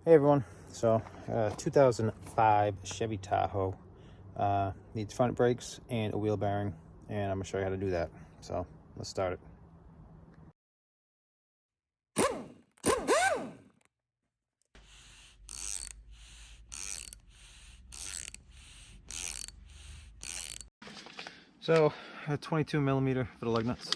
Hey everyone, so 2005 Chevy Tahoe needs front brakes and a wheel bearing, and I'm going to show you how to do that. So let's start it. So 22 millimeter for the lug nuts.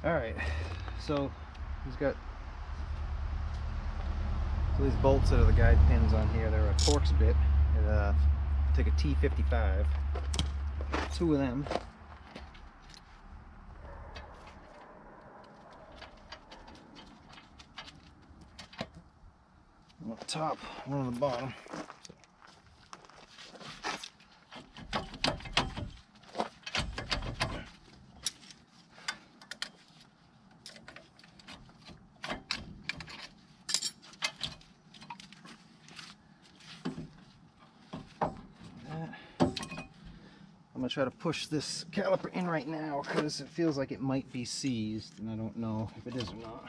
Alright, so he's got these bolts that are the guide pins on here. They're a Torx bit. Take a T55, two of them. One on the top, one on the bottom. I'm going to try to push this caliper in right now because it feels like it might be seized, and I don't know if it is or not.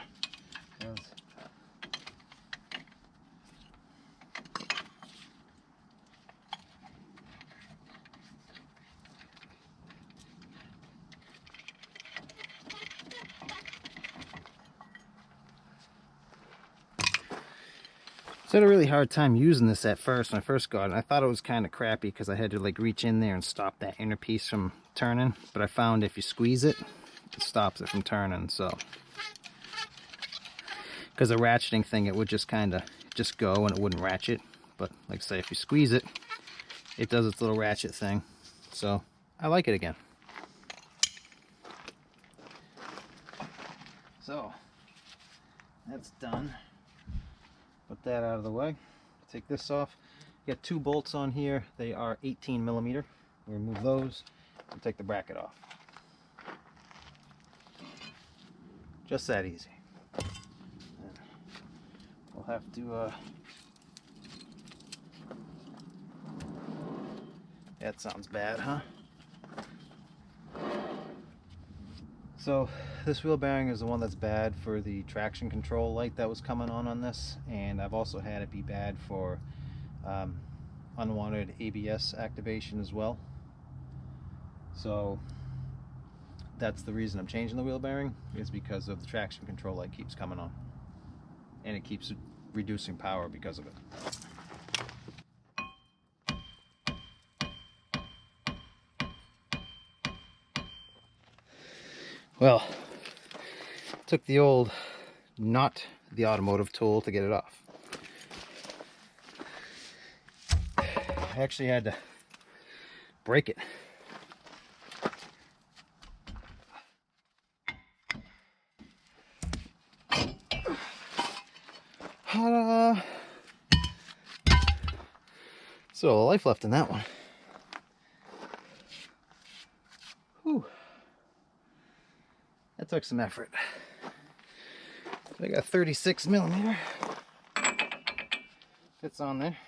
So I had a really hard time using this at first when I first got it. I thought it was kind of crappy because I had to like reach in there and stop that inner piece from turning. But I found if you squeeze it, it stops it from turning. So, because the ratcheting thing, it would just kind of just go and it wouldn't ratchet. But like I say, if you squeeze it, it does its little ratchet thing. So I like it again. So that's done. Put that out of the way. Take this off. You got two bolts on here. They are 18 millimeter. We'll remove those and take the bracket off. Just that easy. And we'll have to. That sounds bad, huh? So this wheel bearing is the one that's bad for the traction control light that was coming on this, and I've also had it be bad for unwanted ABS activation as well. So that's the reason I'm changing the wheel bearing, is because of the traction control light keeps coming on, and it keeps reducing power because of it. Well, took the old, not the automotive tool to get it off. I actually had to break it. Ta-da! So, life left in that one. Whew. That took some effort. So I got 36 millimeter. Fits on there.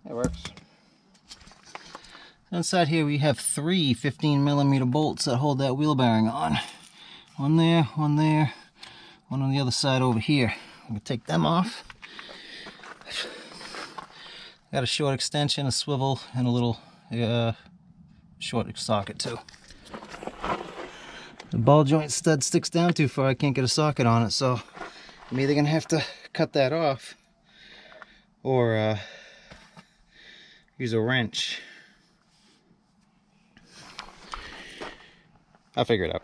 That works. Inside here we have three 15 millimeter bolts that hold that wheel bearing on. One there, one there, one on the other side over here. I'm going to take them off. Got a short extension, a swivel, and a little short socket too. The ball joint stud sticks down too far, I can't get a socket on it, so I'm either going to have to cut that off or use a wrench. I'll figure it out.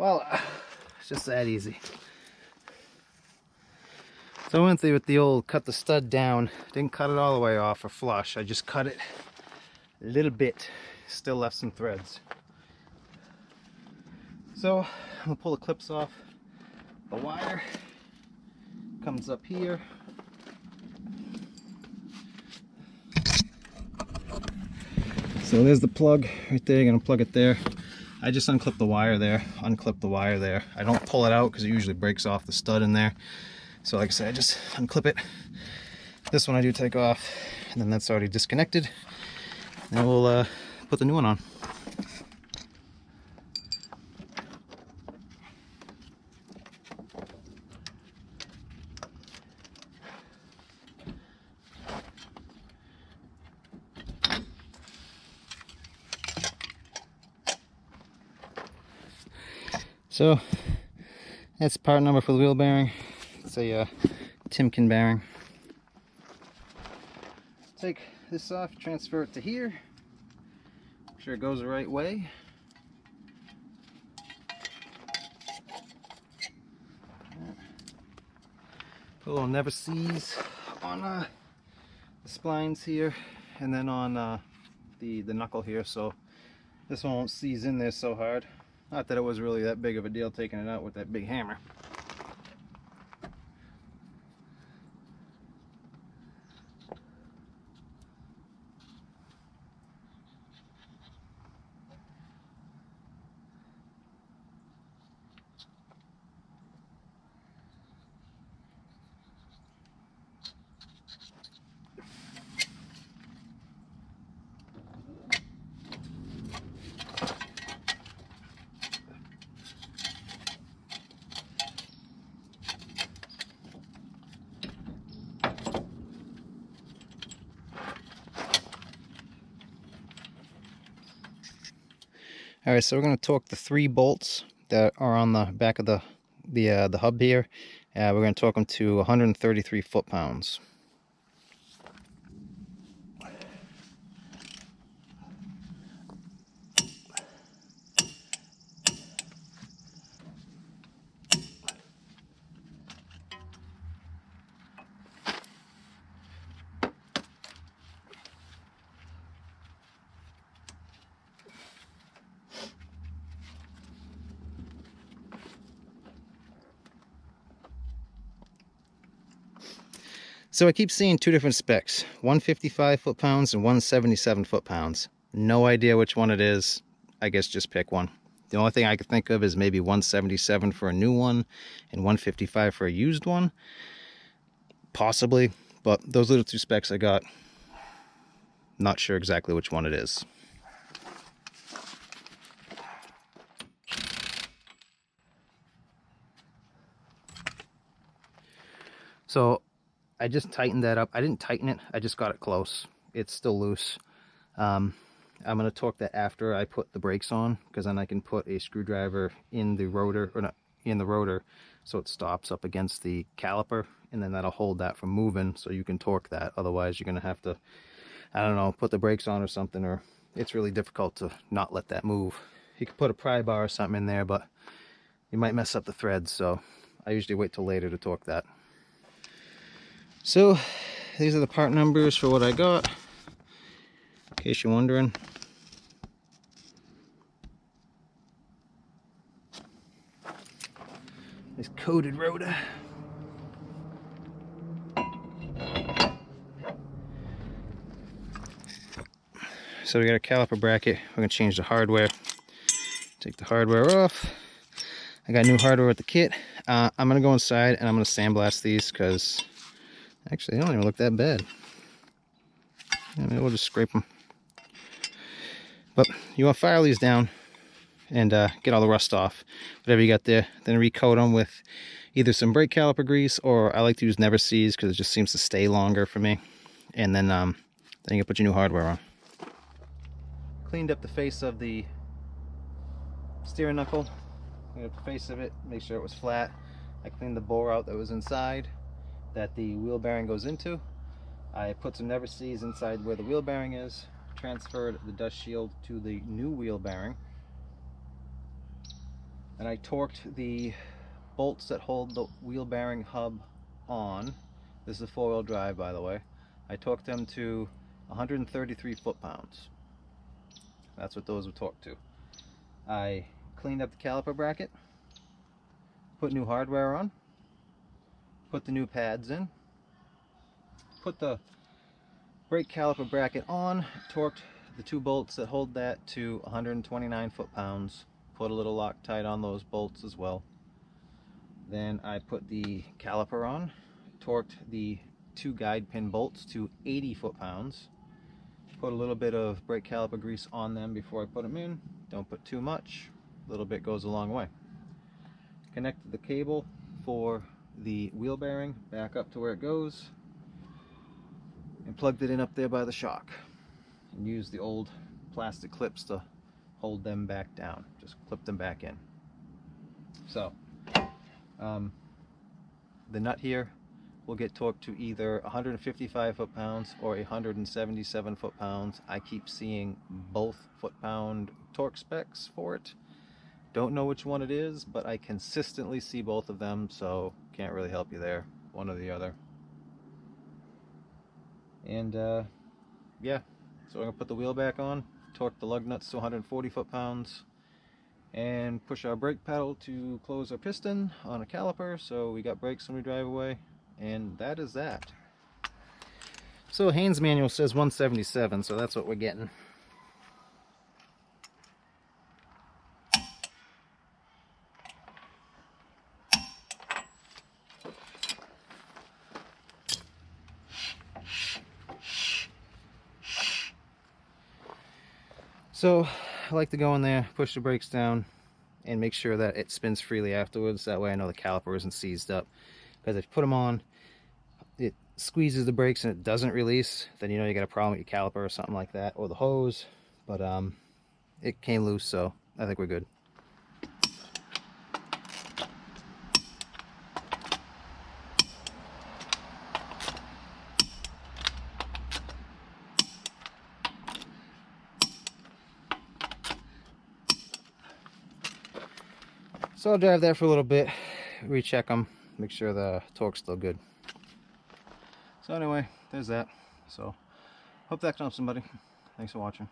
Well, it's just that easy. So I went through with the old cut the stud down. Didn't cut it all the way off or flush. I just cut it a little bit. Still left some threads. So I'm gonna pull the clips off. The wire comes up here. So there's the plug right there. You're gonna plug it there. I just unclip the wire there, unclip the wire there. I don't pull it out because it usually breaks off the stud in there. So like I said, I just unclip it. This one I do take off, and then that's already disconnected. And we'll put the new one on. So that's part number for the wheel bearing. It's a Timken bearing. Take this off, transfer it to here. Make sure it goes the right way. Put a little never seize on the splines here, and then on the knuckle here, so this one won't seize in there so hard. Not that it was really that big of a deal taking it out with that big hammer. All right, so we're going to torque the 3 bolts that are on the back of the hub here. We're going to torque them to 133 foot-pounds. So I keep seeing 2 different specs, 155 foot-pounds and 177 foot-pounds. No idea which one it is. I guess just pick one. The only thing I could think of is maybe 177 for a new one and 155 for a used one. Possibly, but those are the 2 specs I got. Not sure exactly which one it is. So I just tightened that up. I didn't tighten it, I just got it close. It's still loose. I'm going to torque that after I put the brakes on, because then I can put a screwdriver in the rotor, or not in the rotor, so it stops up against the caliper, and then that'll hold that from moving, so you can torque that. Otherwise you're going to have to, I don't know, put the brakes on or something, or it's really difficult to not let that move. You could put a pry bar or something in there, but you might mess up the threads, so I usually wait till later to torque that. So these are the part numbers for what I got, in case you're wondering. This coated rotor. So we got a caliper bracket. We're gonna change the hardware. Take the hardware off. I got new hardware with the kit. I'm gonna go inside and I'm gonna sandblast these, because actually, they don't even look that bad. Yeah, maybe we'll just scrape them. But you want to file these down and get all the rust off. Whatever you got there. Then recoat them with either some brake caliper grease, or I like to use Never Seize because it just seems to stay longer for me. And then you can put your new hardware on. Cleaned up the face of the steering knuckle. Cleaned up the face of it, make sure it was flat. I cleaned the bore out that was inside, that the wheel bearing goes into. I put some Never Seize inside where the wheel bearing is, transferred the dust shield to the new wheel bearing, and I torqued the bolts that hold the wheel bearing hub on. This is a 4-wheel drive, by the way. I torqued them to 133 foot-pounds. That's what those were torqued to. I cleaned up the caliper bracket, put new hardware on, put the new pads in, put the brake caliper bracket on, torqued the 2 bolts that hold that to 129 foot-pounds, put a little Loctite on those bolts as well. Then I put the caliper on, torqued the 2 guide pin bolts to 80 foot-pounds, put a little bit of brake caliper grease on them before I put them in. Don't put too much, a little bit goes a long way. Connected the cable for the wheel bearing back up to where it goes, and plugged it in up there by the shock, and used the old plastic clips to hold them back down. Just clip them back in. So the nut here will get torqued to either 155 foot-pounds or 177 foot-pounds. I keep seeing both foot-pound torque specs for it. Don't know which one it is, but I consistently see both of them, so can't really help you there, one or the other. And yeah, so I'm gonna put the wheel back on, torque the lug nuts to 140 foot-pounds, and push our brake pedal to close our piston on a caliper so we got brakes when we drive away. And that is that. So Haynes manual says 177, so that's what we're getting. So I like to go in there, push the brakes down, and make sure that it spins freely afterwards. That way I know the caliper isn't seized up. Because if you put them on, it squeezes the brakes and it doesn't release, then you know you got a problem with your caliper or something like that, or the hose. But it came loose, so I think we're good. So I'll drive that for a little bit, recheck them, make sure the torque's still good. So anyway, there's that. So hope that helps somebody. Thanks for watching.